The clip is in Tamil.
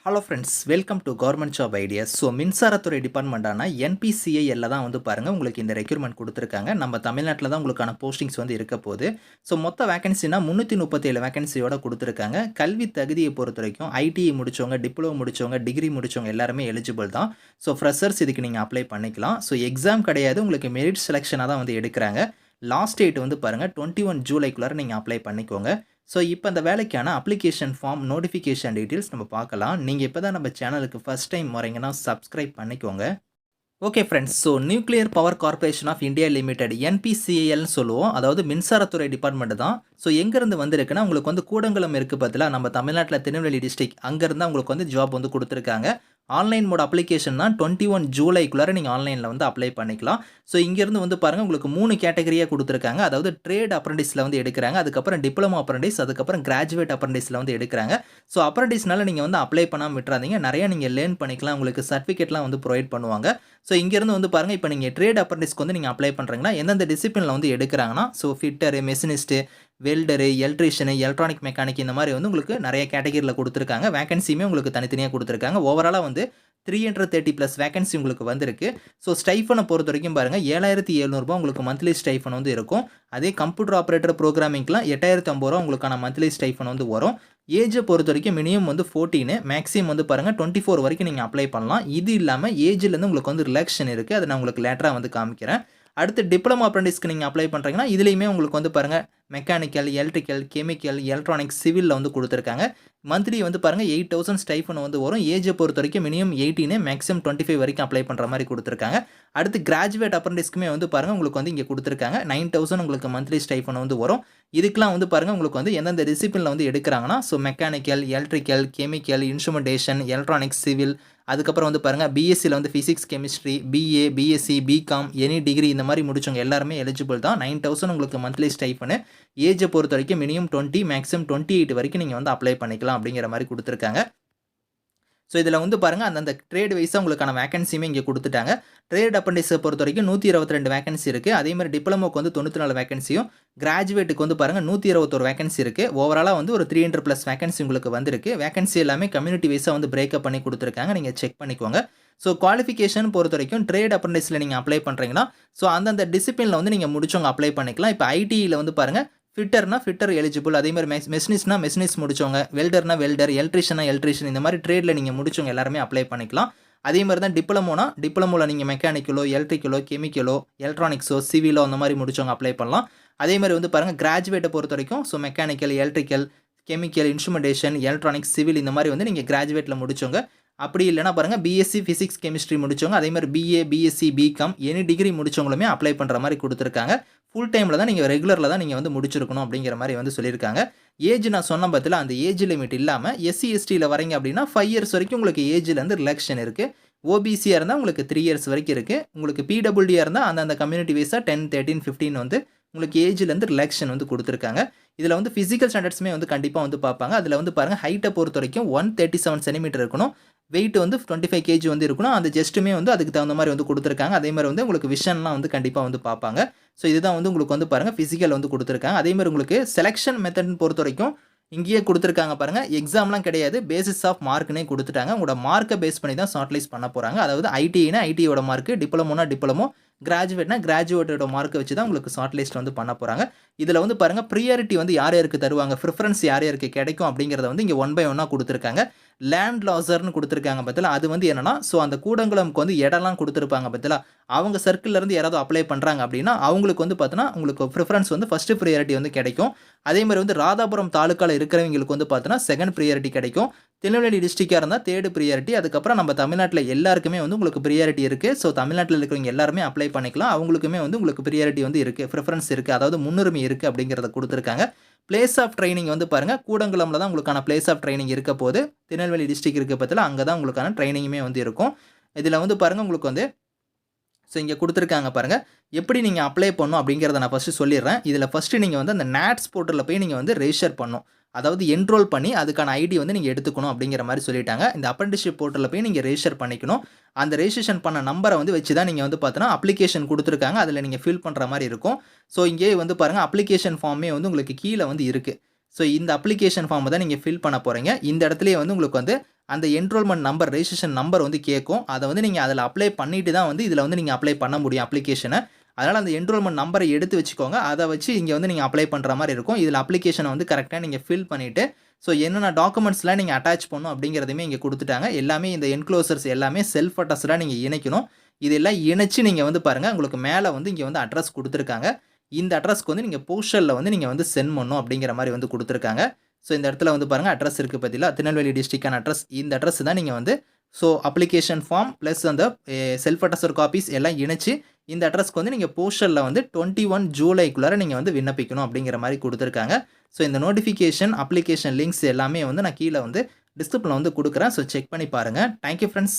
Hello friends, welcome to government job ideas. So மின்சாரத்துறை டிபார்ட்மெண்ட்டான என்பிசிஐஎல்ல தான் வந்து பாருங்கள் உங்களுக்கு இந்த ரெக்யூர்மெண்ட் கொடுத்துருக்காங்க. நம்ம தமிழ்நாட்டில் தான் உங்களுக்கான போஸ்டிங்ஸ் வந்து இருக்க போகுது. ஸோ மொத்த வேகன்சினா 337 வேகன்சியோட கொடுத்துருக்காங்க. கல்வி தகுதியை பொறுத்த வரைக்கும் ஐடிஐ முடித்தவங்க, டிப்ளமோ முடித்தவங்க, டிகிரி முடித்தவங்க எல்லாருமே எலிஜிபிள் தான். ஸோ ஃப்ரெஷர்ஸ் இதுக்கு நீங்கள் அப்ளை பண்ணிக்கலாம். ஸோ எக்ஸாம் கிடையாது, உங்களுக்கு மெரிட் செலெக்ஷனாக தான் வந்து எடுக்கிறாங்க. லாஸ்ட் டேட் வந்து பாருங்கள் 21 ஜூலைக்குள்ளார நீங்கள் அப்ளை பண்ணிக்கோங்க. ஸோ இப்போ அந்த வேலைக்கான அப்ளிகேஷன் ஃபார்ம், நோட்டிஃபிகேஷன் டீட்டெயில்ஸ் நம்ம பார்க்கலாம். நீங்கள் இப்போ தான் நம்ம சேனலுக்கு ஃபஸ்ட் டைம் வரீங்கன்னா சப்ஸ்கிரைப் பண்ணிக்கோங்க. Okay friends, so Nuclear Power Corporation of India Limited என்பிசிஐஎல்னு சொல்லுவோம். அதாவது மின்சாரத்துறை டிபார்ட்மெண்ட் தான். ஸோ எங்கேருந்து வந்திருக்குன்னா உங்களுக்கு வந்து கூடங்குளம் இருக்குது பதிலாக நம்ம தமிழ்நாட்டில் திருநெல்வேலி டிஸ்ட்ரிக்ட் அங்கேருந்து உங்களுக்கு வந்து ஜாப் வந்து கொடுத்துருக்காங்க. ஆன்லைன் மோட் அப்ளிகேஷன் தான் 21 ஜூலைக்குள்ளார நீங்கள் ஆன்லைனில் வந்து அப்ளை பண்ணிக்கலாம். ஸோ இங்கேருந்து வந்து பாருங்கள் உங்களுக்கு 3 கேட்டகரியாக கொடுத்துருக்காங்க. அதாவது ட்ரேட் அப்ரண்டிஸில் வந்து எடுக்கிறாங்க, அதுக்கப்புறம் டிப்ளமோ அப்ரண்டிஸ், அதுக்கப்புறம் கிராஜுவேட் அப்ரண்டிஸில் வந்து எடுக்கிறாங்க. ஸோ அப்ரண்டிஸ்னால நீங்கள் வந்து அப்ளை பண்ணாமல் விட்டுறாதீங்க, நிறையா நீங்கள் லேர்ன் பண்ணிக்கலாம், உங்களுக்கு சர்டிஃபிகேட்லாம் வந்து ப்ரொவைட் பண்ணுவாங்க. ஸோ இங்கேருந்து வந்து பாருங்கள் இப்போ நீங்கள் ட்ரேட் அப்ரண்டிஸ்க்கு வந்து நீங்கள் அப்ளை பண்ணுறீங்கன்னா எந்தெந்த டிசிப்ளினில் வந்து எடுக்கிறாங்கன்னா so fitter, machinist, welder, electrician, electronic mechanic இந்த மாதிரி வந்து உங்களுக்கு நிறைய கேட்டகரியில் கொடுத்துருக்காங்க. வேகன்சியுமே உங்களுக்கு தனித்தனியாக கொடுத்துருக்காங்க. ஓவராலாக வந்து 330+ வேகன்சி உங்களுக்கு வந்திருக்கு. ஸோ ஸ்டைஃபனை பொறுத்த வரைக்கும் பாருங்கள் 7700 உங்களுக்கு மந்த்லி ஸ்டைஃபன் வந்து இருக்கும். அதே கம்ப்யூட்டர் ஆப்ரேட்டர் ப்ரோக்ராமிங்லாம் 8050 உங்களுக்கான மந்த்லி ஸ்டைஃபன் வந்து வரும். ஏஜை பொறுத்த வரைக்கும் மினிமம் வந்து 14, மேக்ஸிமம் வந்து பாருங்கள் 24 வரைக்கும் நீங்கள் அப்ளை பண்ணலாம். இது இல்லாமல் ஏஜ்லேருந்து உங்களுக்கு வந்து ரிலாக்ஷன் இருக்குது, அதை நான் உங்களுக்கு லேட்டராக வந்து காமிக்கிறேன். அடுத்து டிப்ளமோ அப்ரண்டிஸ்க்கு நீங்கள் அப்ளை பண்ணுறீங்கன்னா இதுலேயுமே உங்களுக்கு வந்து பாருங்கள் மெக்கானிக்கல், எலக்ட்ரிக்கல், கெமிக்கல், எலக்ட்ரானிக்ஸ், சிவிலில் வந்து கொடுத்துருக்காங்க. மந்த்லி வந்து பாருங்கள் 8000 ஸ்டைஃபன் வந்து வரும். ஏஜை பொறுத்த வரைக்கும் மினிமம் 18, மேக்ஸிமம் 25 வரைக்கும் அப்ளை பண்ணுற மாதிரி கொடுத்துருக்காங்க. அடுத்து கிராஜுவேட் அப்ரண்டிஸ்க்குமே வந்து பாருங்கள் உங்களுக்கு வந்து இங்கே கொடுத்துருக்காங்க 9000 உங்களுக்கு மந்த்லி ஸ்டைஃபன் வந்து வரும். இதுக்கெலாம் வந்து பாருங்கள் உங்களுக்கு வந்து எந்தெந்த டிசிப்ளினில் வந்து எடுக்கிறாங்கன்னா so mechanical, electrical, chemical, instrumentation, electronics, civil, அதுக்கப்புறம் வந்து பாருங்கள் பிஎஸ்சியில் வந்து physics, chemistry, BA, BSc, BCom, any degree இந்த மாதிரி முடிச்சவங்க எல்லாருமே எலிஜிபிள் தான். 9000 உங்களுக்கு மந்த்லி ஸ்டைஃபனு. ஏஜை பொறுத்த வரைக்கும் மினிமம் 20, மேக்ஸிமம் 28 வரைக்கும் நீங்கள் வந்து அப்ளை பண்ணிக்கலாம் அப்படிங்கிற மாதிரி கொடுத்துருக்காங்க. ஸோ இதில் வந்து பாருங்கள் அந்தந்த ட்ரேட் வைஸாக உங்களுக்கான வேகன்சியுமே இங்கே கொடுத்துட்டாங்க. ட்ரேட் அப்ரண்டிஸை பொறுத்த வரைக்கும் 122 வேகன்சி இருக்குது. அதேமாதிரி டிப்ளமோக்கு வந்து 94 வேகன்சியும், கிராஜுவேட்டுக்கு வந்து பாருங்கள் 121 வேகன்சி இருக்குது. ஓவராலாக வந்து ஒரு 300+ வேகன்சி உங்களுக்கு வந்திருக்கு. வேகன்சி எல்லாமே கம்யூனிட்டி வைஸாக வந்து பிரேக்கப் பண்ணி கொடுத்துருக்காங்க, நீங்கள் செக் பண்ணிக்கோங்க. ஸோ குவாலிஃபிகேஷன் பொறுத்த வரைக்கும் ட்ரேட் அப்ரண்டிஸில் நீங்கள் அப்ளை பண்ணுறீங்கன்னா ஸோ அந்தந்த டிசிப்ளினில் வந்து நீங்கள் முடிச்சவங்க அப்ளை பண்ணிக்கலாம். இப்போ ஐடியில் வந்து பாருங்கள் ஃபிட்டர்னா ஃபிட்டர் எலிஜிபிள், அதேமாதிரி மெஷினிஸ்ட்னா மெஷினிஸ்ட் முடிச்சவங்க, வெல்டர்னா வெல்டர், எலக்ட்ரிஷியனா எலக்ட்ரிஷியன், இந்த மாதிரி ட்ரேடில் நீங்கள் முடிச்சவங்க எல்லாருமே அப்ளை பண்ணிக்கலாம். அதே மாதிரி தான் டிப்ளமோனா டிப்ளமோவில் நீங்கள் மெக்கானிக்கலோ, எலக்ட்ரிக்கலோ, கெமிக்கலோ, எலக்ட்ரானிக்ஸோ, சிவிலோ அந்த மாதிரி முடிச்சவங்க அப்ளை பண்ணலாம். அதே மாதிரி வந்து பாருங்கள் கிராஜுவேட்டை பொறுத்த வரைக்கும் so mechanical, electrical, chemical, instrumentation, electronics, civil இந்த மாதிரி வந்து நீங்கள் கிராஜுவேட்டில் முடிச்சவங்க. அப்படி இல்லைனா பாருங்கள் பிஎஸ்சி ஃபிசிக்ஸ், கெமிஸ்ட்ரி முடிச்சவங்க, அதே மாதிரி BA, BSc, BCom, any degree முடிச்சவங்களுமே அப்ளை பண்ணுற மாதிரி கொடுத்துருக்காங்க. ஃபுல் டைமில் தான் நீங்கள் ரெகுலரில் தான் நீங்கள் வந்து முடிச்சிருக்கணும் அப்படிங்கிற மாதிரி வந்து சொல்லியிருக்காங்க. ஏஜ் நான் சொன்ன பற்றில அந்த ஏஜ் லிமிட் இல்லாமல் எஸ்சி எஸ்டியில் வரீங்க அப்படின்னா 5 இயர்ஸ் வரைக்கும் உங்களுக்கு ஏஜ்லேருந்து ரிலாக்ஷன் இருக்குது. ஓபிசியாக இருந்தால் உங்களுக்கு 3 இயர்ஸ் வரைக்கும் இருக்குது. உங்களுக்கு பிடபிள்யூடியாக இருந்தால் அந்தந்த கம்யூனிட்டி வைஸாக 10, 13, 15 வந்து உங்களுக்கு ஏஜ்லேருந்து ரிலாக்ஷன் வந்து கொடுத்துருக்காங்க. இதில் வந்து ஃபிசிக்கல் ஸ்டாண்டர்ட்ஸுமே வந்து கண்டிப்பாக வந்து பார்ப்பாங்க. அதில் வந்து பாருங்கள் ஹைட்டை பொறுத்த வரைக்கும் 137 சென்டிமீட்டர் இருக்கணும். வெயிட் வந்து 25 கேஜி வந்து இருக்கணும். அந்த ஜஸ்ட்டுமே வந்து அதுக்கு தகுந்த மாதிரி வந்து கொடுத்துருக்காங்க. அதே மாதிரி வந்து உங்களுக்கு விஷன்லாம் வந்து கண்டிப்பாக வந்து பார்ப்பாங்க. ஸோ இதுதான் வந்து உங்களுக்கு வந்து பாருங்கள் ஃபிசிக்கல் வந்து கொடுத்துருக்காங்க. அதே மாதிரி உங்களுக்கு செலெக்ஷன் மெத்தட்னு பொறுத்த வரைக்கும் இங்கேயே கொடுத்துருக்காங்க பாருங்கள். எக்ஸாம்லாம் கிடையாது, பேசிஸ் ஆஃப் மார்க்னே கொடுத்துட்டாங்க. உங்களோட மார்க்கை பேஸ் பண்ணி தான் ஷார்ட்லிஸ்ட் பண்ண போகிறாங்க. அதாவது ஐடிஐனா ஐடியோட மார்க்கு, டிப்ளமோனா டிப்ளமோ, கிராஜுவேட்னா கிராஜுவேட்டோட மார்க்கை வச்சு தான் உங்களுக்கு ஷார்ட் லிஸ்ட் வந்து பண்ண போகிறாங்க. இதில் வந்து பாருங்கள் ப்ரியாரிட்டி வந்து யார் யாருக்கு தருவாங்க, ப்ரிஃபரன்ஸ் யார் யாருக்கு கிடைக்கும் அப்படிங்கிறத வந்து இங்கே 1 by 1 கொடுத்துருக்காங்க. லேண்ட் லாசர்னு கொடுத்துருக்காங்க பற்றில. அது வந்து என்னன்னா ஸோ அந்த கூடங்குளம்க்கு வந்து இடம்லாம் கொடுத்துருப்பாங்க பற்றில. அவங்க சர்க்கிள்லேருந்து யாராவது அப்ளை பண்ணுறாங்க அப்படின்னா அவங்களுக்கு வந்து பார்த்தோன்னா உங்களுக்கு ப்ரிஃபரன்ஸ் வந்து ஃபஸ்ட்டு ப்ரியாரிட்டி வந்து கிடைக்கும். அதே மாதிரி வந்து ராதாபுரம் தாலுக்காவில் இருக்கிறவங்களுக்கு வந்து பார்த்தோன்னா செகண்ட் ப்ரியாரிட்டி கிடைக்கும். திருநெல்வேலி டிஸ்ட்ரிக்டாக இருந்தால் தேர்டு ப்ரியாரிட்டி. அதுக்கப்புறம் நம்ம தமிழ்நாட்டில் எல்லாருக்குமே வந்து உங்களுக்கு ப்ரியாரிட்டி இருக்குது. ஸோ தமிழ்நாட்டில் இருக்கிறவங்க எல்லாருமே அப்ளை பண்ணிக்கலாம். அவங்களுக்குமே வந்து உங்களுக்கு ப்ரியாரிட்டி வந்து இருக்குது, ப்ரிஃபரன்ஸ் இருக்குது, அதாவது முன்னுரிமை இருக்குது அப்படிங்கிறத கொடுத்துருக்காங்க. பிளேஸ் ஆஃப் ட்ரைனிங் வந்து பாருங்கள் கூடங்குளமில் தான் உங்களுக்கான பிளேஸ் ஆஃப் ட்ரைனிங் இருக்க போது. திருநெல்வேலி டிஸ்ட்ரிக்ட் இருக்க பற்றில அங்கே தான் உங்களுக்கான ட்ரைனிங்குமே வந்து இருக்கும். இதில் வந்து பாருங்கள் உங்களுக்கு வந்து ஸோ இங்கே கொடுத்துருக்காங்க பாருங்கள் எப்படி நீங்கள் அப்ளை பண்ணணும் அப்படிங்கிறத நான் ஃபஸ்ட்டு சொல்லிடுறேன். இதில் ஃபஸ்ட்டு நீங்கள் வந்து அந்த நேட்ஸ் போர்ட்டலில் போய் நீங்கள் வந்து ரெஜிஸ்டர் பண்ணணும். அதாவது என்ரோல் பண்ணி அதுக்கான ஐடி வந்து நீங்கள் எடுத்துக்கணும் அப்படிங்கிற மாதிரி சொல்லிட்டாங்க. இந்த அப்ரண்டிஸ்ஷிப் போர்ட்டலில் போய் நீங்கள் ரெஜிஸ்டர் பண்ணிக்கணும். அந்த ரெஜிஸ்ட்ரேஷன் பண்ண நம்பரை வந்து வச்சு தான் நீங்கள் வந்து பார்த்தோன்னா அப்ளிகேஷன் கொடுத்துருக்காங்க, அதில் நீங்கள் ஃபில் பண்ணுற மாதிரி இருக்கும். ஸோ இங்கே வந்து பாருங்கள் அப்ளிகேஷன் ஃபார்மே வந்து உங்களுக்கு கீழே வந்து இருக்குது. ஸோ இந்த அப்ளிகேஷன் ஃபார்மை தான் நீங்கள் ஃபில் பண்ண போகிறீங்க. இந்த இடத்துலையே வந்து உங்களுக்கு வந்து அந்த என்ரோல்மெண்ட் நம்பர் ரெஜிஸ்ட்ரேஷன் நம்பர் வந்து கேட்கும். அதை வந்து நீங்கள் அதில் அப்ளை பண்ணிட்டு தான் வந்து இதில் வந்து நீங்கள் அப்ளை பண்ண முடியும் அப்ளிகேஷனை. அதனால் அந்த என்ரோல்மெண்ட் நம்பரை எடுத்து வச்சுக்கோங்க. அதை வச்சு இங்கே வந்து நீங்கள் அப்ளை பண்ணுற மாதிரி இருக்கும். இதில் அப்ளிகேஷனை வந்து கரெக்டாக நீங்கள் ஃபில் பண்ணிவிட்டு ஸோ என்னென்ன டாக்குமெண்ட்ஸ்லாம் நீங்கள் அட்டாச் பண்ணணும் அப்படிங்கிறதையுமே இங்கே கொடுத்துட்டாங்க. எல்லாமே இந்த என்க்ளோசர்ஸ் எல்லாமே செல்ஃப் அட்டஸ்டாக நீங்கள் இணைக்கணும். இதெல்லாம் இணைச்சு நீங்கள் வந்து பாருங்கள், உங்களுக்கு மேலே வந்து இங்கே வந்து அட்ரஸ் கொடுத்துருக்காங்க. இந்த அட்ரஸ்க்கு வந்து நீங்கள் போஸ்டலில் வந்து நீங்கள் வந்து சென்ட் பண்ணணும் அப்படிங்கிற மாதிரி வந்து கொடுத்துருக்காங்க. ஸோ இந்த இடத்துல வந்து பாருங்கள் அட்ரஸ் இருக்குது பார்த்தீங்களா, திருநெல்வேலி டிஸ்ட்ரிக்டான அட்ரஸ். இந்த அட்ரஸ் தான் நீங்கள் வந்து ஸோ அப்ளிகேஷன் ஃபார்ம் ப்ளஸ் அந்த செல்ஃப் அட்டஸ்டர் காப்பீஸ் எல்லாம் இணைச்சு இந்த அட்ரஸ்க்கு வந்து நீங்கள் போஸ்டலில் வந்து 21 ஜூலைக்குள்ளார நீங்கள் வந்து விண்ணப்பிக்கணும் அப்படிங்கிற மாதிரி கொடுத்துருக்காங்க. ஸோ இந்த நோட்டிஃபிகேஷன் அப்ளிகேஷன் லிங்க்ஸ் எல்லாமே வந்து நான் கீழே வந்து டிஸ்கிரிப்ஷனில் வந்து கொடுக்குறேன். ஸோ செக் பண்ணி பாருங்கள். Thank you friends.